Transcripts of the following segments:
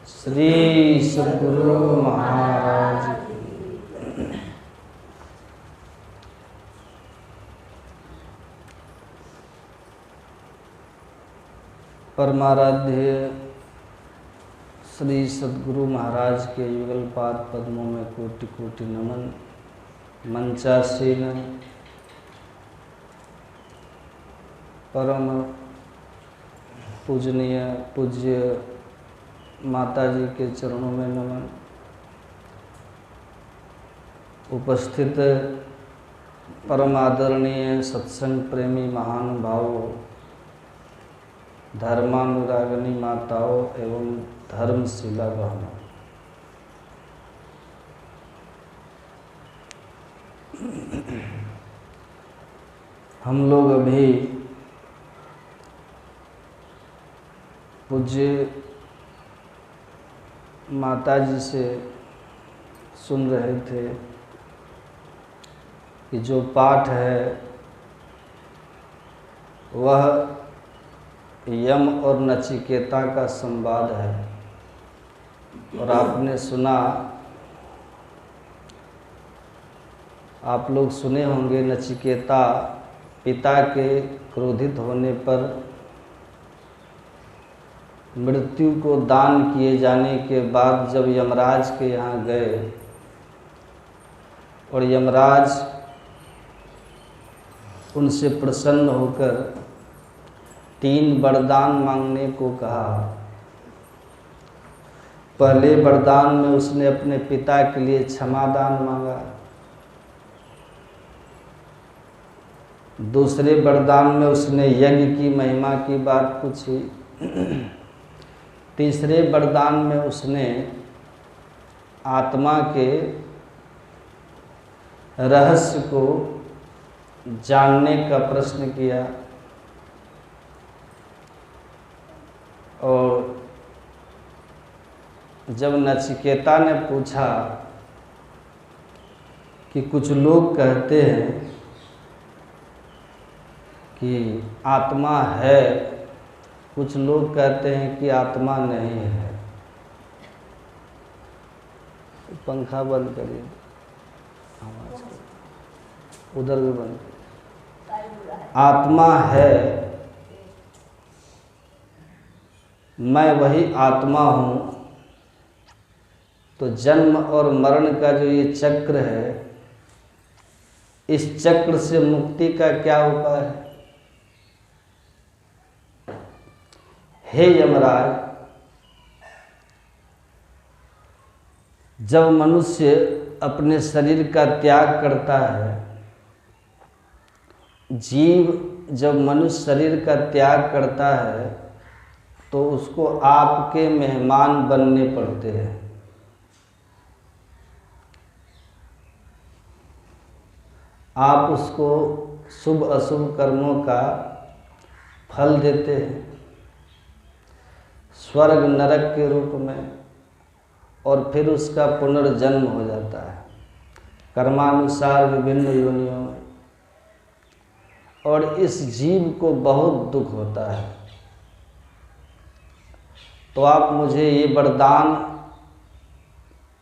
श्री सद्गुरु महाराज की। परमाराध्य श्री सद्गुरु महाराज के युगल पाद पद्मों में कोटि कोटि नमन। मंचासीन परम पूजनीय पूज्य माता जी के चरणों में नमन। उपस्थित परम आदरणीय सत्संग प्रेमी महानुभावों, धर्मानुरागिनी माताओं एवं धर्मशिला बहनों, हम लोग अभी पूज्य माता जी से सुन रहे थे कि जो पाठ है वह यम और नचिकेता का संवाद है। और आपने सुना, आप लोग सुने होंगे, नचिकेता पिता के क्रोधित होने पर मृत्यु को दान किए जाने के बाद जब यमराज के यहाँ गए और यमराज उनसे प्रसन्न होकर 3 वरदान मांगने को कहा। पहले वरदान में उसने अपने पिता के लिए क्षमादान मांगा, दूसरे वरदान में उसने यज्ञ की महिमा की बात पूछी, तीसरे वरदान में उसने आत्मा के रहस्य को जानने का प्रश्न किया। और जब नचिकेता ने पूछा कि कुछ लोग कहते हैं कि आत्मा है, कुछ लोग कहते हैं कि आत्मा नहीं है। पंखा बंद करिए, उधर भी बंद करिए। आत्मा है, मैं वही आत्मा हूँ, तो जन्म और मरण का जो ये चक्र है, इस चक्र से मुक्ति का क्या उपाय है? हे यमराज, जब मनुष्य अपने शरीर का त्याग करता है, जीव जब मनुष्य शरीर का त्याग करता है तो उसको आपके मेहमान बनने पड़ते हैं। आप उसको शुभ अशुभ कर्मों का फल देते हैं, स्वर्ग नरक के रूप में, और फिर उसका पुनर्जन्म हो जाता है कर्मानुसार विभिन्न योनियों में। और इस जीव को बहुत दुख होता है। तो आप मुझे ये वरदान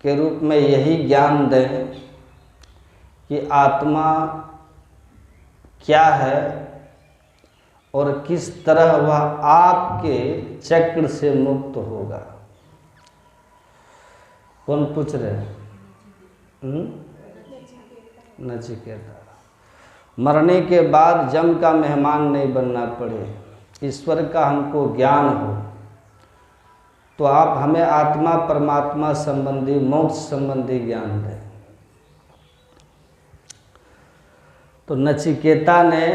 के रूप में यही ज्ञान दें कि आत्मा क्या है और किस तरह वह आपके चक्र से मुक्त होगा। कौन पूछ रहे हैं? नचिकेता। मरने के बाद जम का मेहमान नहीं बनना पड़े, ईश्वर का हमको ज्ञान हो, तो आप हमें आत्मा परमात्मा संबंधी, मोक्ष संबंधी ज्ञान दें। तो नचिकेता ने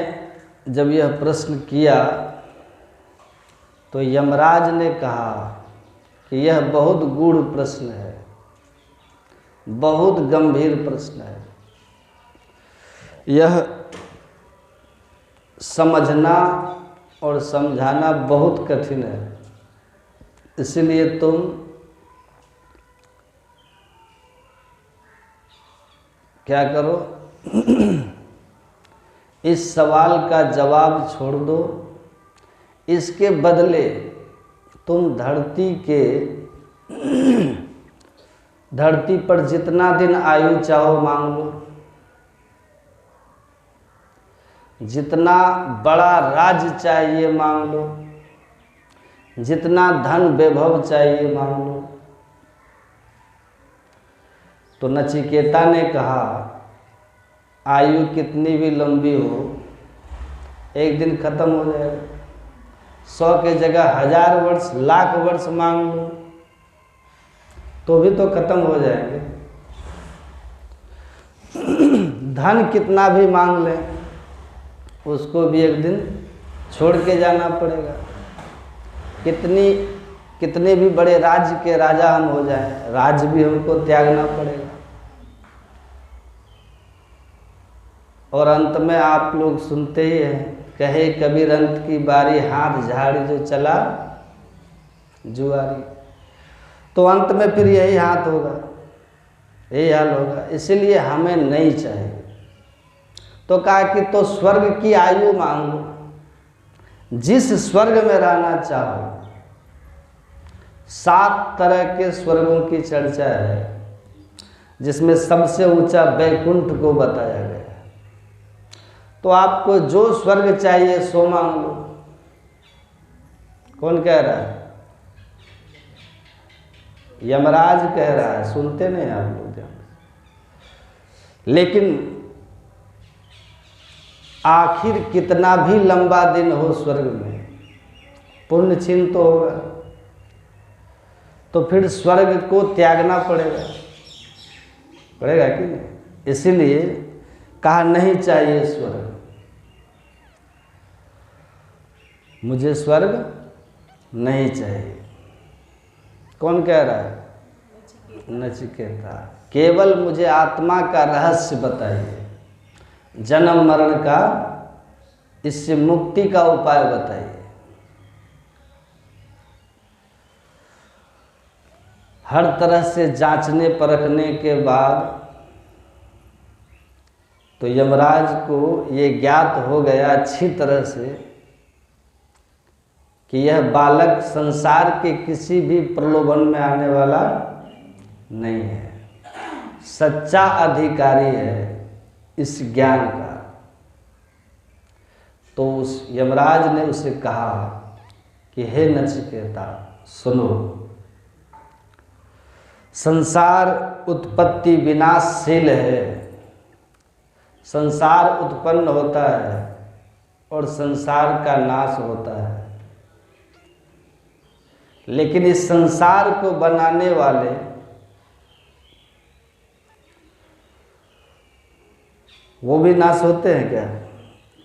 जब यह प्रश्न किया तो यमराज ने कहा कि यह बहुत गूढ़ प्रश्न है, बहुत गंभीर प्रश्न है, यह समझना और समझाना बहुत कठिन है। इसलिए तुम क्या करो, इस सवाल का जवाब छोड़ दो, इसके बदले तुम धरती के धरती पर जितना दिन आयु चाहो मांग लो, जितना बड़ा राज्य चाहिए मांग लो, जितना धन वैभव चाहिए मांग लो। तो नचिकेता ने कहा आयु कितनी भी लंबी हो एक दिन खत्म हो जाएगा। 100 के जगह 1000 वर्ष, लाख वर्ष मांग लो तो भी तो खत्म हो जाएंगे। धन कितना भी मांग लें उसको भी एक दिन छोड़ के जाना पड़ेगा। कितने भी बड़े राज्य के राजा हम हो जाएं, राज्य भी हमको त्यागना पड़ेगा। और अंत में आप लोग सुनते ही हैं, कहे कबीर अंत की बारी हाथ झाड़ी जो चला जुआरी। तो अंत में फिर यही हाथ होगा, यही हाल होगा। इसलिए हमें नहीं चाहिए। तो कहा कि तो स्वर्ग की आयु मांग लो, जिस स्वर्ग में रहना चाहो। 7 तरह के स्वर्गों की चर्चा है, जिसमें सबसे ऊंचा वैकुंठ को बताया गया। तो आपको जो स्वर्ग चाहिए सो मांग लो। कौन कह रहा है? यमराज कह रहा है, सुनते नहीं आप लोग। लेकिन आखिर कितना भी लंबा दिन हो स्वर्ग में, पुण्य छिन तो होगा। तो फिर स्वर्ग को त्यागना पड़ेगा कि नहीं? इसीलिए कहा नहीं चाहिए स्वर्ग, मुझे स्वर्ग नहीं चाहिए। कौन कह रहा है? नचिकेता। केवल मुझे आत्मा का रहस्य बताइए, जन्म मरण का, इससे मुक्ति का उपाय बताइए। हर तरह से जांचने परखने के बाद तो यमराज को ये ज्ञात हो गया अच्छी तरह से कि यह बालक संसार के किसी भी प्रलोभन में आने वाला नहीं है, सच्चा अधिकारी है इस ज्ञान का। तो उस यमराज ने उसे कहा कि हे नचिकेता सुनो, संसार उत्पत्ति विनाशशील है। संसार उत्पन्न होता है और संसार का नाश होता है, लेकिन इस संसार को बनाने वाले वो भी नाश होते हैं क्या?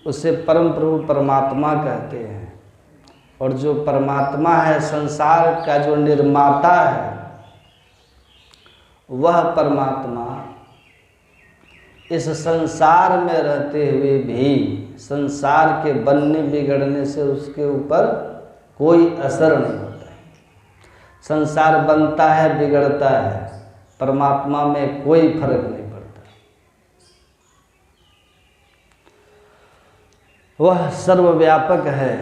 उसे परम प्रभु परमात्मा कहते हैं। और जो परमात्मा है, संसार का जो निर्माता है, वह परमात्मा इस संसार में रहते हुए भी संसार के बनने बिगड़ने से उसके ऊपर कोई असर नहीं होता है। संसार बनता है, बिगड़ता है, परमात्मा में कोई फर्क नहीं पड़ता। वह सर्वव्यापक है,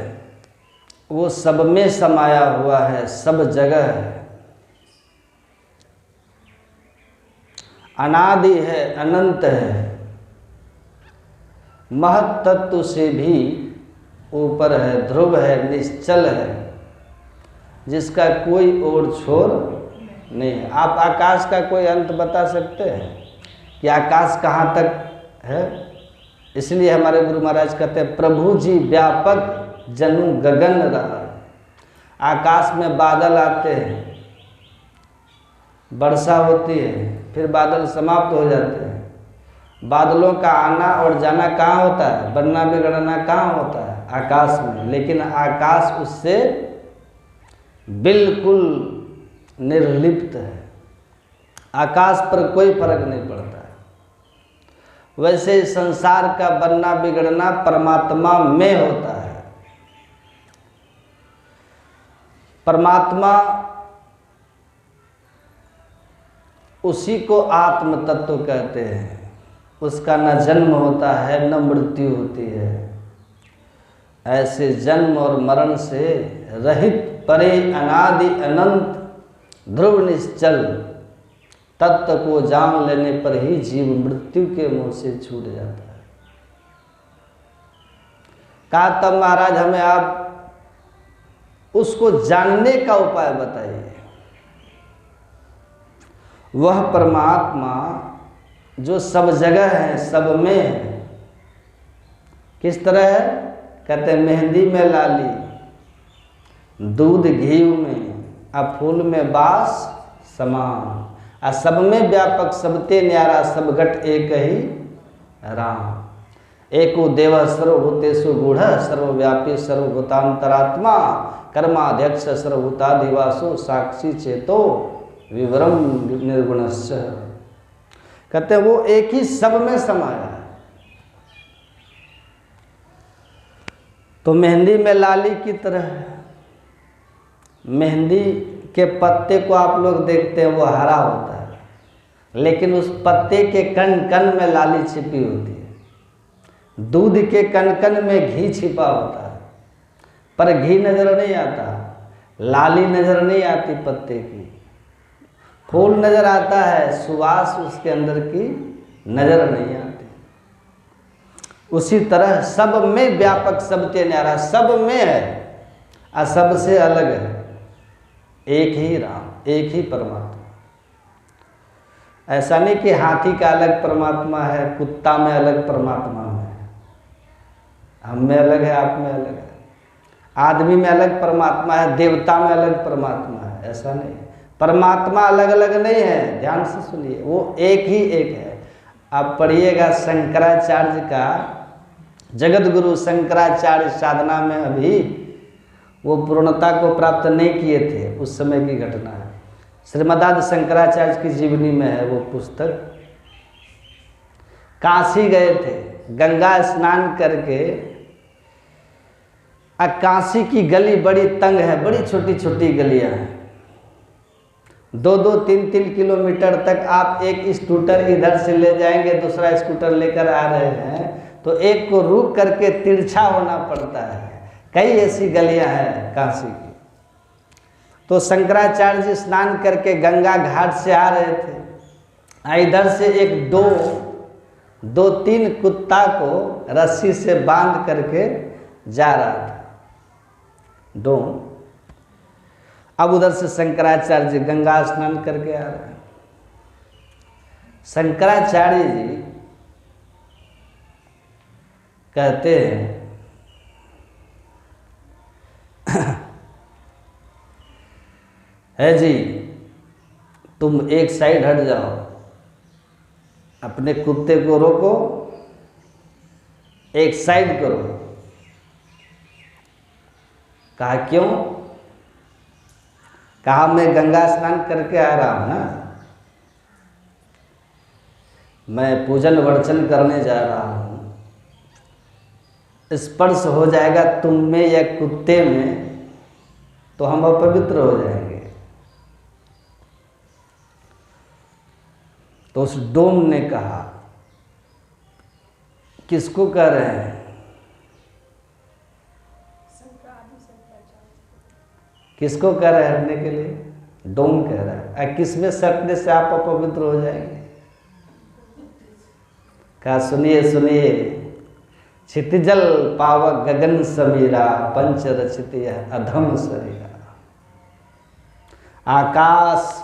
वो सब में समाया हुआ है, सब जगह है, अनादि है, अनंत है, महत् तत्व से भी ऊपर है, ध्रुव है, निश्चल है, जिसका कोई ओर छोर नहीं है। आप आकाश का कोई अंत बता सकते हैं कि आकाश कहाँ तक है? इसलिए हमारे गुरु महाराज कहते हैं प्रभु जी व्यापक जनु गगन रहा। आकाश में बादल आते हैं, वर्षा होती है, फिर बादल समाप्त हो जाते हैं। बादलों का आना और जाना कहाँ होता है? बनना बिगड़ना कहाँ होता है? आकाश में। लेकिन आकाश उससे बिल्कुल निर्लिप्त है, आकाश पर कोई फर्क नहीं पड़ता है। वैसे संसार का बनना बिगड़ना परमात्मा में होता है। परमात्मा उसी को आत्म तत्व कहते हैं। उसका न जन्म होता है न मृत्यु होती है। ऐसे जन्म और मरण से रहित, परे, अनादि, अनंत ध्रुव निश्चल तत्व को जान लेने पर ही जीव मृत्यु के मुंह से छूट जाता है। कहा तब महाराज हमें आप उसको जानने का उपाय बताइए। वह परमात्मा जो सब जगह है, सब में है। किस तरह है? कहते हैं मेहंदी में लाली, दूध घी में, आ फूल में बास समान, आ सब में व्यापक सबते न्यारा, सब घट एक ही राम। एको देव सर्वभूतेषु गूढ़ सर्वव्यापी सर्वभूतांतरात्मा कर्माध्यक्ष सर्वभूताधिवासो साक्षी चेतो विवरम निर्गुणस्य। कहते हैं वो एक ही सब में समाया है। तो मेहंदी में लाली की तरह है। मेहंदी के पत्ते को आप लोग देखते हैं वो हरा होता है, लेकिन उस पत्ते के कण कण में लाली छिपी होती है। दूध के कण कण में घी छिपा होता है, पर घी नजर नहीं आता, लाली नजर नहीं आती पत्ते की। फूल नजर आता है, सुवास उसके अंदर की नजर नहीं आती। उसी तरह सब में व्यापक सबते न्यारा, सब में है, और सबसे अलग है। एक ही राम, एक ही परमात्मा। ऐसा नहीं कि हाथी का अलग परमात्मा है, कुत्ता में अलग परमात्मा है, हम में अलग है, आप में अलग है, आदमी में अलग परमात्मा है, देवता में अलग परमात्मा है। ऐसा नहीं है, परमात्मा अलग अलग नहीं है। ध्यान से सुनिए, वो एक ही एक है। आप पढ़िएगा शंकराचार्य का, जगत गुरु शंकराचार्य साधना में अभी वो पूर्णता को प्राप्त नहीं किए थे, उस समय की घटना है। श्रीमदाद शंकराचार्य की जीवनी में है वो पुस्तक। काशी गए थे, गंगा स्नान करके। काशी की गली बड़ी तंग है, बड़ी छोटी छोटी गलियां हैं। 2-2, 3-3 किलोमीटर तक आप एक स्कूटर इधर से ले जाएंगे, दूसरा स्कूटर लेकर आ रहे हैं तो एक को रुक करके तिरछा होना पड़ता है। कई ऐसी गलियां हैं काशी की। तो शंकराचार्य जी स्नान करके गंगा घाट से आ रहे थे। इधर से एक 2-3 कुत्ता को रस्सी से बांध करके जा रहा था। अब उधर से शंकराचार्य जी गंगा स्नान करके आ रहे हैं। शंकराचार्य जी कहते हैं है जी, तुम एक साइड हट जाओ, अपने कुत्ते को रोको, एक साइड करो। कहा क्यों? कहा मैं गंगा स्नान करके आ रहा हूं ना, मैं पूजन वर्चन करने जा रहा हूं, स्पर्श हो जाएगा तुम में या कुत्ते में तो हम अपवित्र हो जाएंगे। तो उस डोम ने कहा, किसको कह रहे हैं? किसको कह रहे हैं हटने के लिए? डोम कह रहा है। किस में सटने से आप अपवित्र हो जाएंगे? कहा सुनिए सुनिए, क्षितिजल पावक गगन समीरा, पंच रचित यह अधम शरीरा। आकाश,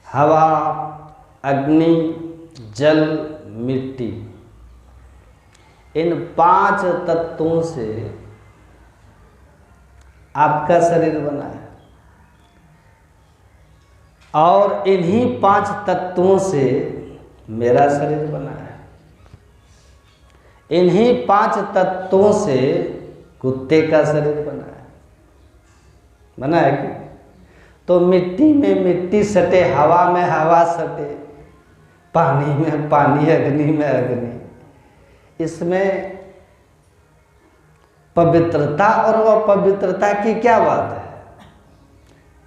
हवा, अग्नि, जल, मिट्टी, इन 5 तत्वों से आपका शरीर बना है, और इन्हीं 5 तत्वों से मेरा शरीर बना है। इन्हीं 5 तत्वों से कुत्ते का शरीर बना है कि? तो मिट्टी में मिट्टी सटे, हवा में हवा सटे, पानी में पानी, अग्नि में अग्नि। इसमें पवित्रता और अपवित्रता की क्या बात है?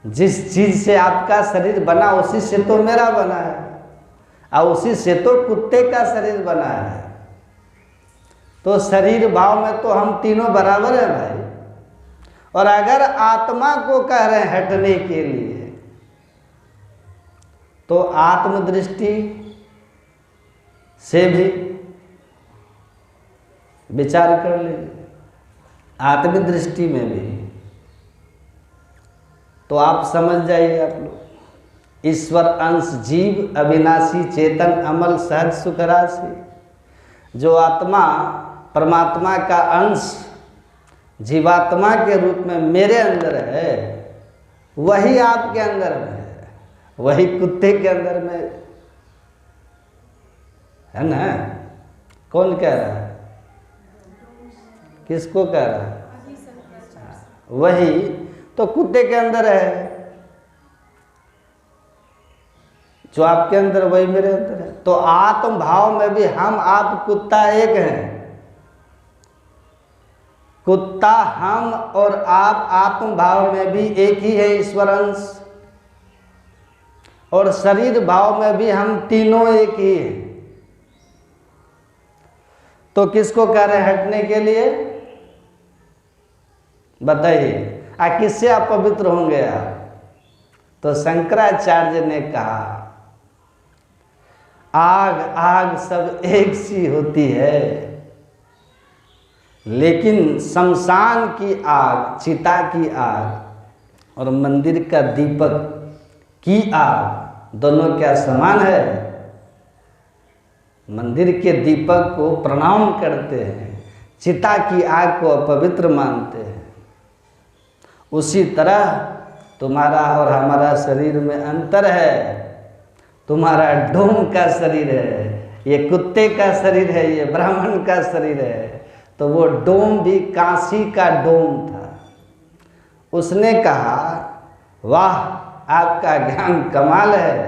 जिस चीज से आपका शरीर बना उसी से तो मेरा बना है, और उसी से तो कुत्ते का शरीर बना है। तो शरीर भाव में तो हम तीनों बराबर हैं भाई। और अगर आत्मा को कह रहे हैं हटने के लिए, तो आत्मदृष्टि से भी विचार कर लीजिए, आत्मदृष्टि में भी। तो आप समझ जाइए आप लोग, ईश्वर अंश जीव अविनाशी चेतन अमल सहज सुख राशि। जो आत्मा परमात्मा का अंश जीवात्मा के रूप में मेरे अंदर है, वही आपके अंदर में है, वही कुत्ते के अंदर में है ना। कौन कह रहा है? किसको कह रहा है? वही तो कुत्ते के अंदर है, जो आपके अंदर वही मेरे अंदर है। तो आत्म भाव में भी हम आप कुत्ता एक हैं। कुत्ता हम और आप आत्म भाव में भी एक ही है, ईश्वर अंश। और शरीर भाव में भी हम तीनों एक ही हैं। तो किसको कह रहे हैं हटने के लिए? बताइए, किससे आप पवित्र होंगे आप? तो शंकराचार्य ने कहा आग आग सब एक सी होती है, लेकिन शमशान की आग, चिता की आग और मंदिर का दीपक की आग दोनों क्या समान है? मंदिर के दीपक को प्रणाम करते हैं, चिता की आग को अपवित्र मानते हैं। उसी तरह तुम्हारा और हमारा शरीर में अंतर है। तुम्हारा डोम का शरीर है, ये कुत्ते का शरीर है, ये ब्राह्मण का शरीर है। तो वो डोम भी काशी का डोम था। उसने कहा वाह आपका ज्ञान कमाल है।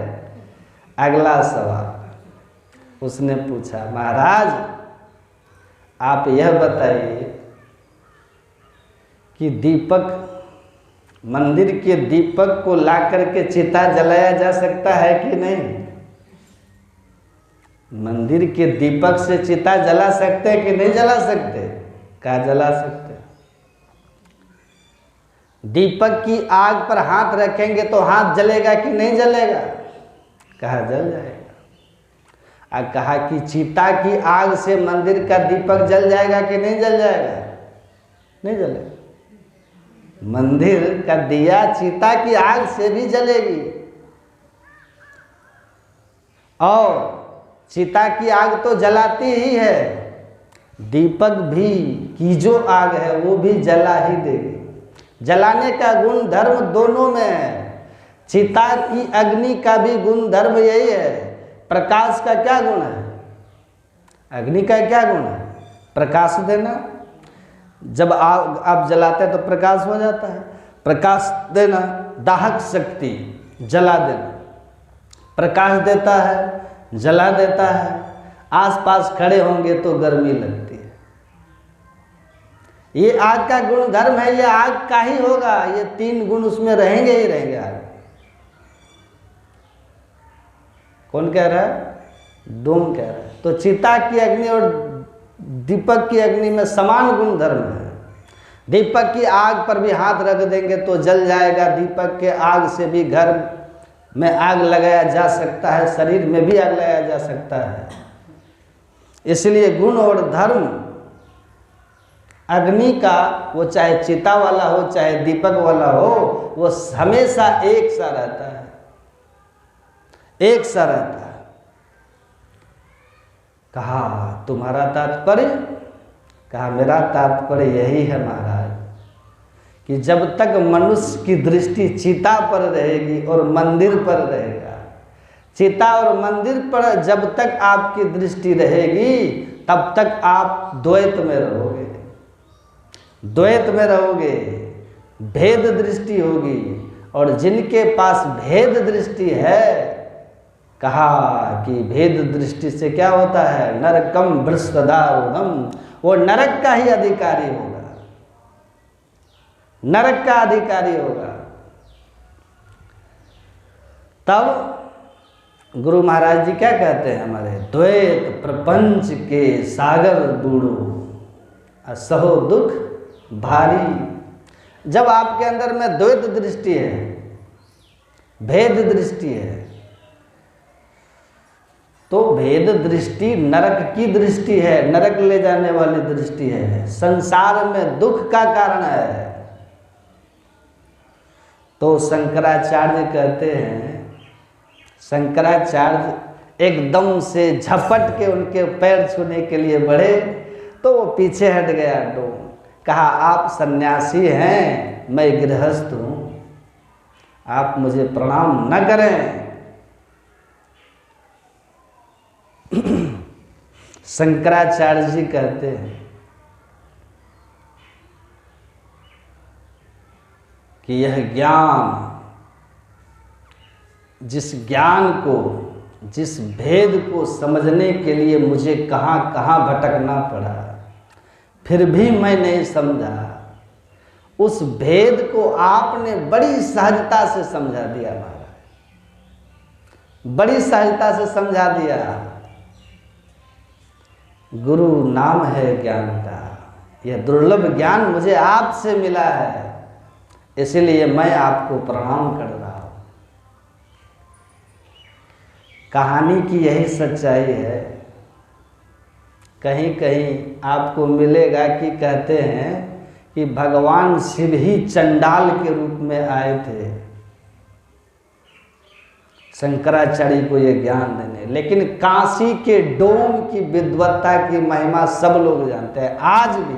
अगला सवाल उसने पूछा, महाराज आप यह बताइए कि दीपक, मंदिर के दीपक को ला करके चिता जलाया जा सकता है कि नहीं? मंदिर के दीपक से चिता जला सकते हैं कि नहीं जला सकते? क्या जला सकते? दीपक की आग पर हाथ रखेंगे तो हाथ जलेगा कि नहीं जलेगा? कहा जल जाएगा। कहा कि चिता की आग से मंदिर का दीपक जल जाएगा कि नहीं जल जाएगा? नहीं जलेगा। मंदिर का दिया चिता की आग से भी जलेगी, और चिता की आग तो जलाती ही है, दीपक भी की जो आग है वो भी जला ही देगी। जलाने का गुण धर्म दोनों में है। चिता की अग्नि का भी गुण धर्म यही है। प्रकाश का क्या गुण है? अग्नि का क्या गुण है? प्रकाश देना। जब आग आप जलाते हैं तो प्रकाश हो जाता है। प्रकाश देना, दाहक शक्ति, जला देना, प्रकाश देता है, जला देता है। आसपास खड़े होंगे तो गर्मी लगती है। ये आग का गुण धर्म है, ये आग का ही होगा। ये तीन गुण उसमें रहेंगे ही रहेंगे। आग कौन कह रहा है? डोम कह रहा है। तो चिता की अग्नि और दीपक की अग्नि में समान गुण धर्म है। दीपक की आग पर भी हाथ रख देंगे तो जल जाएगा। दीपक के आग से भी घर में आग लगाया जा सकता है, शरीर में भी आग लगाया जा सकता है। इसलिए गुण और धर्म अग्नि का, वो चाहे चिता वाला हो चाहे दीपक वाला हो, वो हमेशा एक सा रहता है, एक सा रहता है। कहा तुम्हारा तात्पर्य? कहा मेरा तात्पर्य यही है महाराज कि जब तक मनुष्य की दृष्टि चिता पर रहेगी और मंदिर पर रहेगा, चिता और मंदिर पर जब तक आपकी दृष्टि रहेगी तब तक आप द्वैत में रहोगे, द्वैत में रहोगे, भेद दृष्टि होगी। और जिनके पास भेद दृष्टि है, कहा कि भेद दृष्टि से क्या होता है? नरकम वृषदारुणम, वो नरक का ही अधिकारी होगा, नरक का अधिकारी होगा। तब गुरु महाराज जी क्या कहते हैं हमारे? द्वैत प्रपंच के सागर बूढ़ो असहो दुख भारी। जब आपके अंदर में द्वैत दृष्टि है, भेद दृष्टि है, तो भेद दृष्टि नरक की दृष्टि है, नरक ले जाने वाली दृष्टि है, संसार में दुख का कारण है। तो शंकराचार्य कहते हैं, शंकराचार्य एकदम से झपट के उनके पैर छूने के लिए बढ़े तो वो पीछे हट गया डोम। कहा आप सन्यासी हैं, मैं गृहस्थ हूँ, आप मुझे प्रणाम न करें। शंकराचार्य जी कहते हैं कि यह ज्ञान, जिस ज्ञान को, जिस भेद को समझने के लिए मुझे कहाँ कहाँ भटकना पड़ा, फिर भी मैं नहीं समझा, उस भेद को आपने बड़ी सहजता से समझा दिया महाराज, बड़ी सहजता से समझा दिया। गुरु नाम है ज्ञान का, यह दुर्लभ ज्ञान मुझे आपसे मिला है, इसलिए मैं आपको प्रणाम कर रहा हूँ। कहानी की यही सच्चाई है। कहीं कहीं आपको मिलेगा कि कहते हैं कि भगवान शिव ही चंडाल के रूप में आए थे शंकराचार्य को ये ज्ञान देने। लेकिन काशी के डोम की विद्वत्ता की महिमा सब लोग जानते हैं। आज भी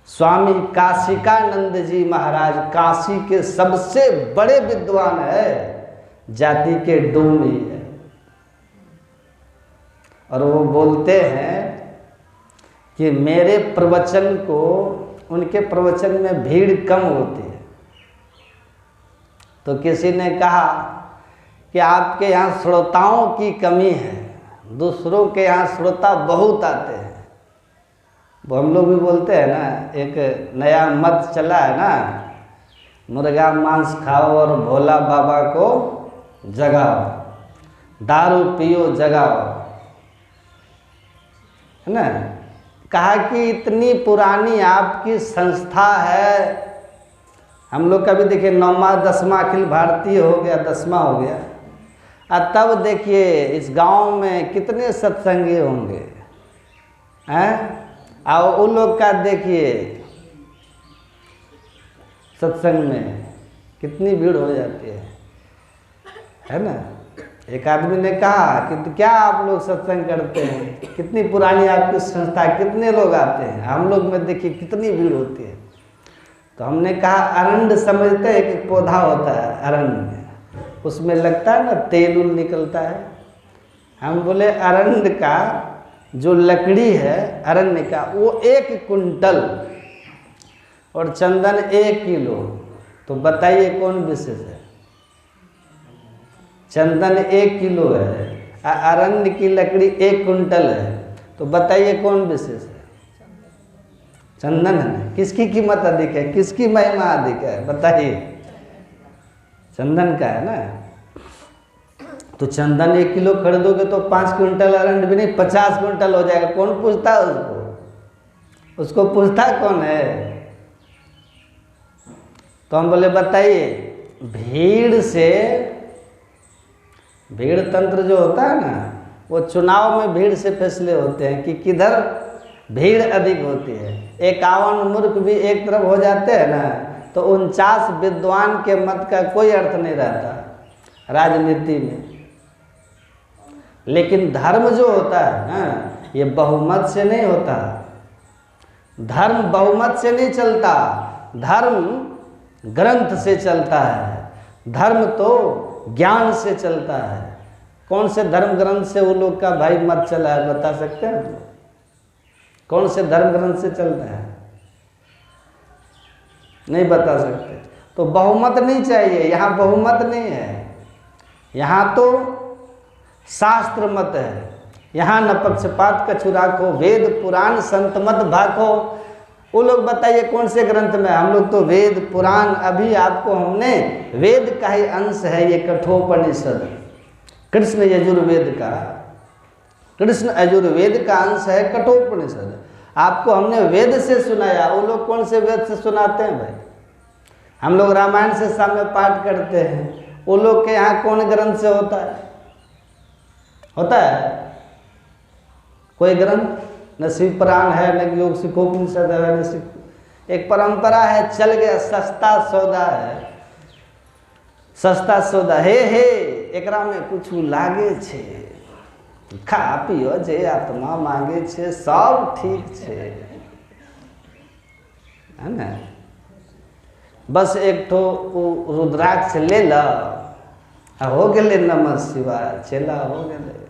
स्वामी काशिकानंद जी महाराज काशी के सबसे बड़े विद्वान है, जाति के डोम ही है। और वो बोलते हैं कि मेरे प्रवचन को, उनके प्रवचन में भीड़ कम होती है। तो किसी ने कहा कि आपके यहाँ श्रोताओं की कमी है, दूसरों के यहाँ श्रोता बहुत आते हैं। वो हम लोग भी बोलते हैं ना, एक नया मत चला है ना, मुर्गा मांस खाओ और भोला बाबा को जगाओ, दारू पियो जगाओ, है ना। कहा कि इतनी पुरानी आपकी संस्था है, हम लोग का भी देखिए 9वां 10वां अखिल भारतीय हो गया, 10वां हो गया। और तब देखिए इस गांव में कितने सत्संगी होंगे, हैं। और उन लोग का देखिए सत्संग में कितनी भीड़ हो जाती है ना। एक आदमी ने कहा कि क्या आप लोग सत्संग करते हैं, कितनी पुरानी आपकी संस्था, कितने लोग आते हैं, हम लोग में देखिए कितनी भीड़ होती है। तो हमने कहा अरंड समझते हैं, एक पौधा होता है अरंड में, उसमें लगता है ना तेल उल निकलता है। हम बोले अरंड का जो लकड़ी है अरण्य का वो 1 कुंटल और चंदन 1 किलो, तो बताइए कौन विशेष है। चंदन 1 किलो है, अरण्य की लकड़ी 1 कुंटल है, तो बताइए कौन विशेष है। चंदन है। किसकी कीमत अधिक है, किसकी महिमा अधिक है, बताइए। चंदन का है ना। तो चंदन 1 किलो खरीदोगे तो 5 कुंटल अरंड भी नहीं 50 कुंटल हो जाएगा। कौन पूछता है उसको, उसको पूछता कौन है। तो हम बोले बताइए, भीड़ से, भीड़ तंत्र जो होता है ना, वो चुनाव में भीड़ से फैसले होते हैं कि किधर भीड़ अधिक होती है। 51 मूर्ख भी एक तरफ हो जाते हैं ना, तो 49 विद्वान के मत का कोई अर्थ नहीं रहता राजनीति में। लेकिन धर्म जो होता है ना, ये बहुमत से नहीं होता। धर्म बहुमत से नहीं चलता, धर्म ग्रंथ से चलता है। धर्म तो ज्ञान से चलता है। कौन से धर्म ग्रंथ से वो लोग का भाई मत चला है, बता सकते हैं? कौन से धर्म ग्रंथ से चलता है, नहीं बता सकते। तो बहुमत नहीं चाहिए, यहाँ बहुमत नहीं है, यहाँ तो शास्त्र मत है। यहाँ न पक्षपात कछु राखो, वेद पुराण संत मत भाखो। वो लोग बताइए कौन से ग्रंथ में। हम लोग तो वेद पुराण, अभी आपको हमने वेद का ही अंश है ये कठोपनिषद, कृष्ण यजुर्वेद का, कृष्ण यजुर्वेद का अंश है कठोपनिषद। आपको हमने वेद से सुनाया, वो लोग कौन से वेद से सुनाते हैं भाई। हम लोग रामायण से सामने पाठ करते हैं, वो लोग के यहाँ कौन ग्रंथ से होता है। होता है कोई ग्रंथ, न शिव पुराण है, न योग सिखोपनिषद है, न सिख, एक परंपरा है, चल गया, सस्ता सौदा है, सस्ता सौदा हे एकरा में कुछ लागे छे, खा पियो जे आत्मा मांगे छे, सब ठीक छे, है ना। बस एक ठो रुद्राक्ष ले ला, हो गेले नमः शिवाय, चेला हो गेले।